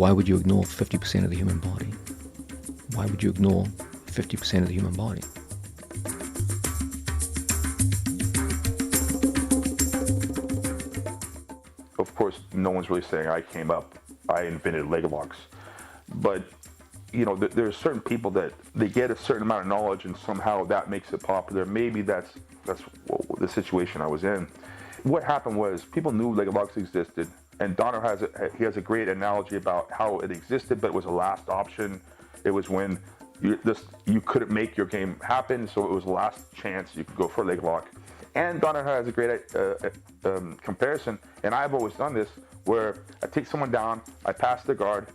why would you ignore 50% of the human body? Why would you ignore 50% of the human body? Of course, no one's really saying I invented leg locks. But, you know, there's certain people that they get a certain amount of knowledge and somehow that makes it popular. Maybe that's the situation I was in. What happened was people knew leg locks existed, and Donner has a great analogy about how it existed, but it was a last option. It was when you couldn't make your game happen, so it was the last chance you could go for a leg lock. And Donner has a great comparison, and I've always done this, where I take someone down, I pass the guard,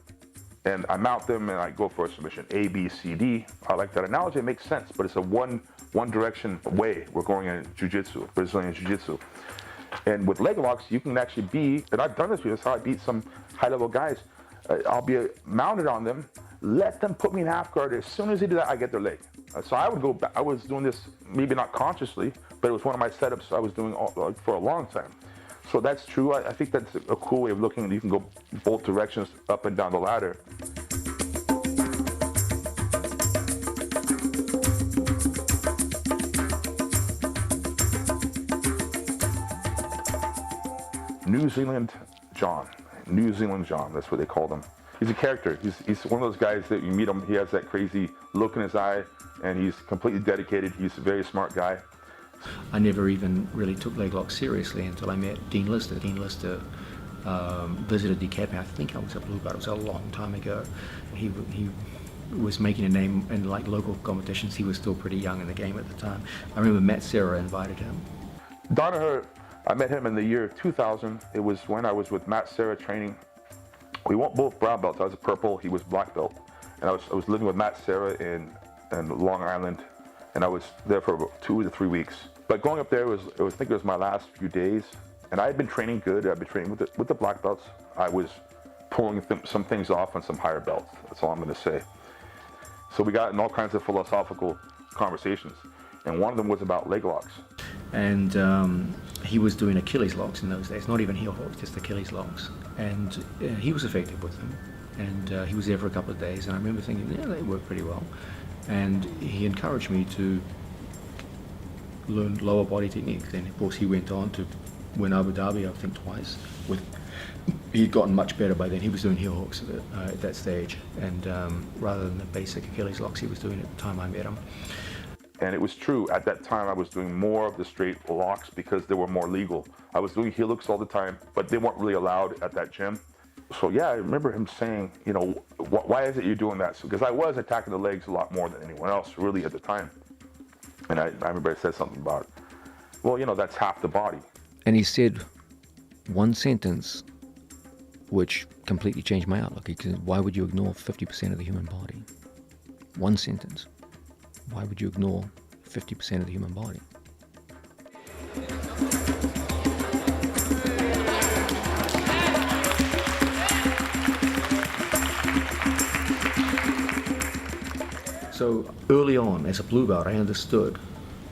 and I mount them, and I go for a submission. A, B, C, D. I like that analogy. It makes sense, but it's a one direction way we're going in Jiu-Jitsu, Brazilian Jiu-Jitsu. And with leg locks, you can actually be, and I've done this because I beat some high-level guys. I'll be mounted on them, let them put me in half guard. As soon as they do that, I get their leg. So I would go back. I was doing this maybe not consciously, but it was one of my setups I was doing for a long time. So that's true. I think that's a cool way of looking. You can go both directions up and down the ladder. New Zealand John, that's what they called him. He's a character. He's one of those guys that you meet him, he has that crazy look in his eye, and he's completely dedicated. He's a very smart guy. I never even really took leg locks seriously until I met 딘리스터. 딘리스터 visited DCAP. I think I was a blue belt. It was a long time ago. He was making a name in like local competitions. He was still pretty young in the game at the time. I remember Matt Serra invited him. Danaher, I met him in the year 2000. It was when I was with Matt Serra training. We weren't both brown belts. I was a purple, he was black belt. And I was living with Matt Serra in Long Island, and I was there for about 2 to 3 weeks. But going up there I think it was my last few days, and I had been training good. I'd been training with the black belts. I was pulling some things off on some higher belts. That's all I'm going to say. So we got in all kinds of philosophical conversations, and one of them was about leg locks. And he was doing Achilles locks in those days, not even heel hooks, just Achilles locks. And he was effective with them. And he was there for a couple of days, and I remember thinking, yeah, they work pretty well. And he encouraged me to learn lower body techniques. And of course he went on to win Abu Dhabi, I think twice. He'd gotten much better by then. He was doing heel hooks at that stage, and rather than the basic Achilles locks he was doing at the time I met him. And it was true, at that time I was doing more of the straight locks because they were more legal. I was doing heel hooks all the time, but they weren't really allowed at that gym. So yeah, I remember him saying, you know, why is it you're doing that? Because I was attacking the legs a lot more than anyone else really at the time. And I remember I said something about, well, you know, that's half the body. And he said one sentence which completely changed my outlook. He said, why would you ignore 50% of the human body? One sentence. Why would you ignore 50% of the human body? So early on, as a blue belt, I understood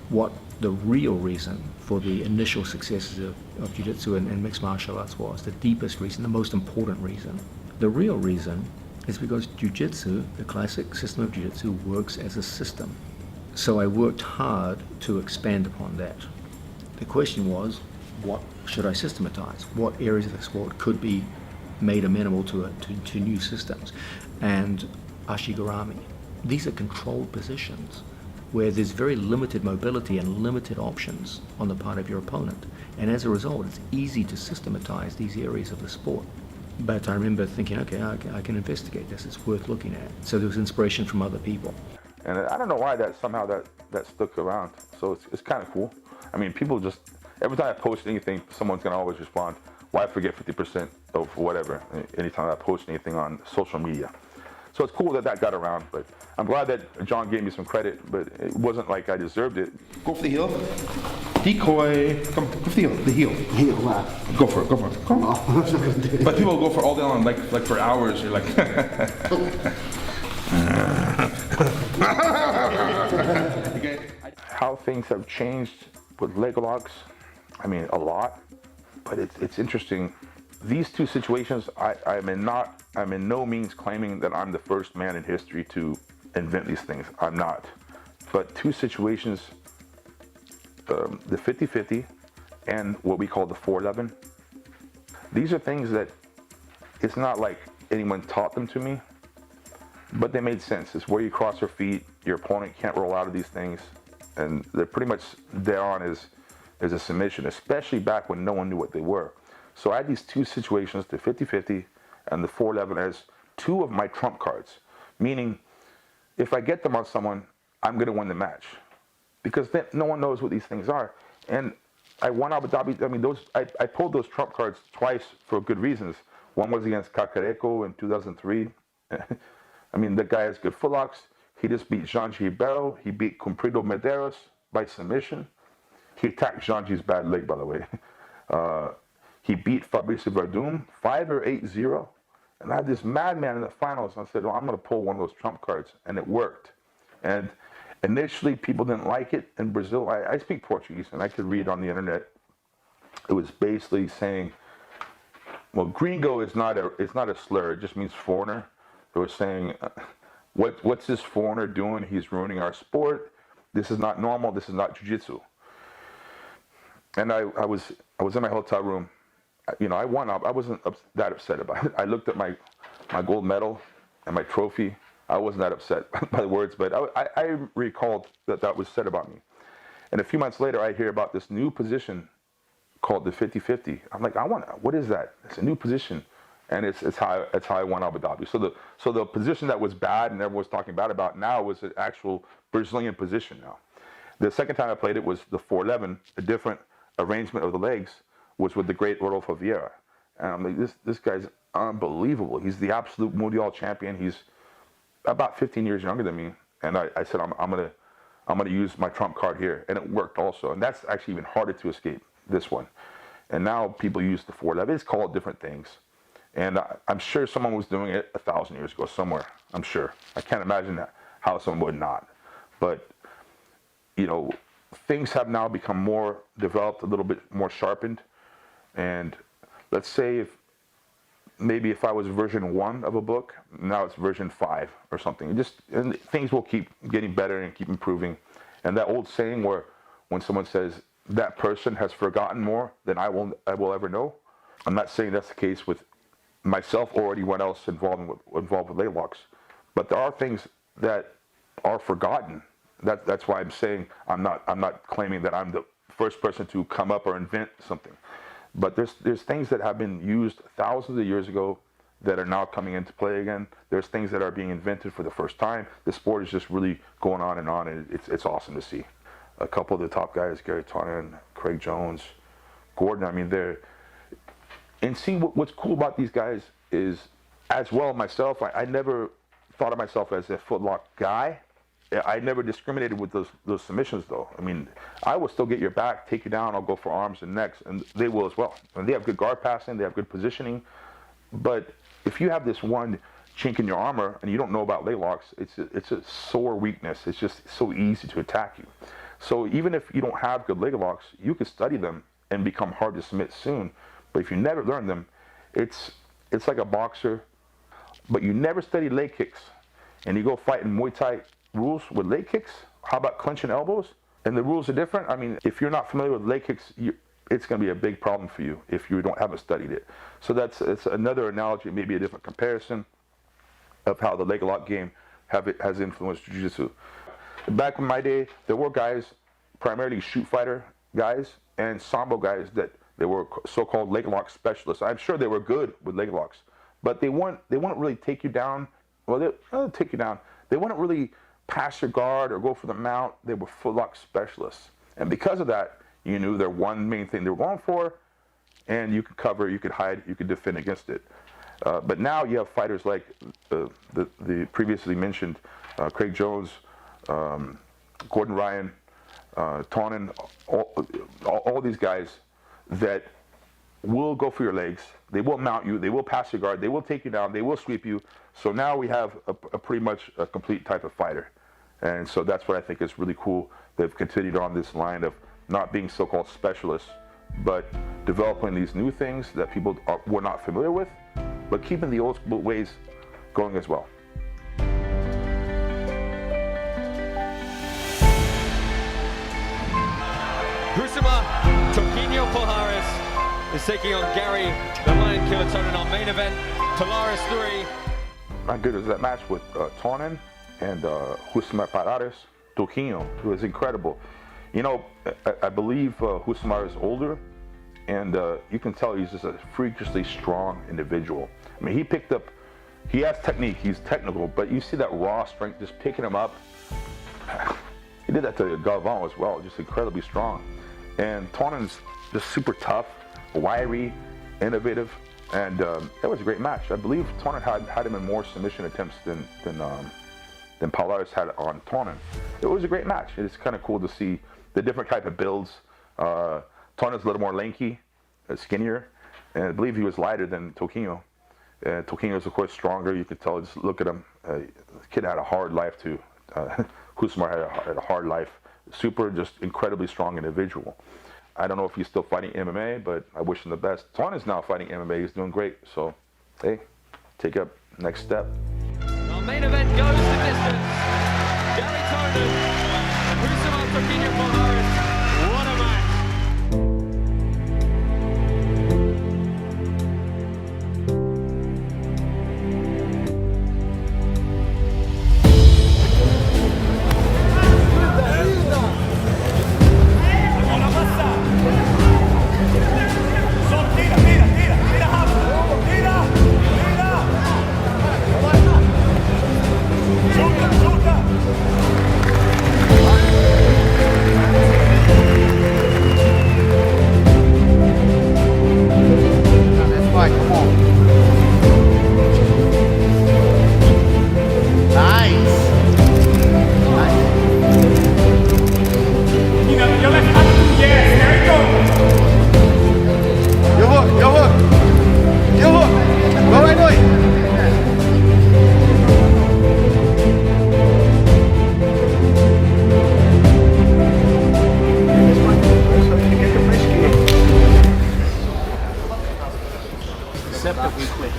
what the real reason for the initial successes of Jiu-Jitsu and mixed martial arts was, the deepest reason, the most important reason. The real reason is because Jiu-Jitsu, the classic system of Jiu-Jitsu, works as a system. So I worked hard to expand upon that. The question was, what should I systematize? What areas of the sport could be made amenable to new systems? And Ashigarami. These are controlled positions where there's very limited mobility and limited options on the part of your opponent. And as a result, it's easy to systematize these areas of the sport. But I remember thinking, okay, I can investigate this, it's worth looking at. So there was inspiration from other people. And I don't know why that stuck around. So it's kind of cool. I mean, people just, every time I post anything, someone's gonna always respond, why forget 50% of whatever, anytime I post anything on social media. So it's cool that got around, but I'm glad that John gave me some credit, but it wasn't like I deserved it. Go for the heel. Decoy. Come, go for the heel. The heel. Heel, wow. Go for it. Go for it. Come on. But people go for all day long, like for hours. You're like. How things have changed with leg locks, I mean, a lot, but it's interesting. these two situations, I'm in no means claiming that I'm the first man in history to invent these things. I'm not. But two situations, the 50-50 and what we call the 411, these are things that it's not like anyone taught them to me, but they made sense. It's where you cross your feet, your opponent can't roll out of these things, and they're pretty much there on as a submission, especially back when no one knew what they were. So I had these two situations, the 50-50 and the 411, as two of my trump cards, meaning if I get them on someone, I'm going to win the match, because then no one knows what these things are. And I won Abu Dhabi. I mean, I pulled those trump cards twice for good reasons. One was against Kakareko in 2003. I mean, the guy has good footlocks. He just beat Janji Ribeiro. He beat Cumprido Medeiros by submission. He attacked Janji's bad leg, by the way. He beat Fabricio Verdum 5 or 8-0. And I had this madman in the finals. And I said, well, I'm going to pull one of those trump cards. And it worked. And initially, people didn't like it in Brazil. I speak Portuguese, and I could read on the internet. It was basically saying, well, gringo is not a slur. It just means foreigner. They were saying, what's this foreigner doing? He's ruining our sport. This is not normal. This is not jiu-jitsu. And I was in my hotel room. You know, I won up. I wasn't that upset about it. I looked at my gold medal and my trophy. I wasn't that upset by the words, but I recalled that was said about me. And a few months later, I hear about this new position called the 50-50. I'm like, what is that? It's a new position. And it's how I won Abu Dhabi. So the position that was bad and everyone was talking bad about now was an actual Brazilian position now. The second time I played it was the 411, a different arrangement of the legs, was with the great Rodolfo Vieira. And I'm like, this guy's unbelievable. He's the absolute Mundial champion. He's about 15 years younger than me. And I said, I'm gonna use my trump card here. And it worked also. And that's actually even harder to escape, this one. And now people use the 411. It's called different things. And I'm sure someone was doing it 1,000 years ago somewhere. I'm sure. I can't imagine how someone would not. But, you know, things have now become more developed, a little bit more sharpened. And let's say if I was version 1 of a book, now it's version 5 or something. And things will keep getting better and keep improving. And that old saying where when someone says that person has forgotten more than I will ever know, I'm not saying that's the case with myself or anyone else involved with leg locks, but there are things that are forgotten. That's why I'm saying I'm not claiming that I'm the first person to come up or invent something. But there's things that have been used thousands of years ago that are now coming into play again. There's things that are being invented for the first time. The sport is just really going on, and it's awesome to see. A couple of the top guys, Gary Tonin, Craig Jones, Gordon, I mean, and seeing what's cool about these guys is, as well myself, I never thought of myself as a footlock guy. I never discriminated with those submissions, though. I mean, I will still get your back, take you down, I'll go for arms and necks, and they will as well. And they have good guard passing, they have good positioning. But if you have this one chink in your armor and you don't know about leg locks, it's a sore weakness. It's just so easy to attack you. So even if you don't have good leg locks, you can study them and become hard to submit soon. But if you never learn them, it's like a boxer, but you never study leg kicks, and you go fight in Muay Thai rules with leg kicks. How about clinching elbows? And the rules are different. I mean, if you're not familiar with leg kicks, it's going to be a big problem for you if you haven't studied it. So it's another analogy, maybe a different comparison of how the leg lock game has influenced jiu-jitsu. Back in my day, there were guys, primarily shoot fighter guys and sambo guys, that they were so-called leg lock specialists. I'm sure they were good with leg locks, but they wouldn't really take you down. Well, they'll take you down. They wouldn't really pass your guard or go for the mount. They were footlock specialists. And because of that, you knew their one main thing they were going for, and you could cover, you could hide, you could defend against it. But now you have fighters like the previously mentioned Craig Jones, Gordon Ryan, Tonin, all these guys that will go for your legs. They will mount you. They will pass your guard. They will take you down. They will sweep you. So now we have a pretty much a complete type of fighter. And so that's what I think is really cool. They've continued on this line of not being so-called specialists, but developing these new things that people were not familiar with, but keeping the old school ways going as well. Husuma Toquinho Pajares is taking on Gary the Lion Killer Tonin in our main event. Polaris 3. How good was that match with Tonin and Husuma Pajares? Toquinho, it was incredible. You know, I believe Husumar is older, and you can tell he's just a freakishly strong individual. I mean, he has technique, he's technical, but you see that raw strength just picking him up. He did that to Galvão as well, just incredibly strong. And Tonin's just super tough, wiry, innovative, and that was a great match. I believe Tonin had him in more submission attempts than Polaris had on Tonin. It was a great match. It's kind of cool to see the different type of builds. Tonin's a little more lanky, skinnier, and I believe he was lighter than Toquinho. Toquinho's of course stronger. You could tell, just look at him. The kid had a hard life too. Husumar had a hard life. Super, just incredibly strong individual. I don't know if he's still fighting MMA, but I wish him the best. Tonin's now fighting MMA. He's doing great. So, hey, take up next step. Our main event goes the distance. Gary Tonin and Husuma Toquinho Pajares. What a match. Deceptively quick.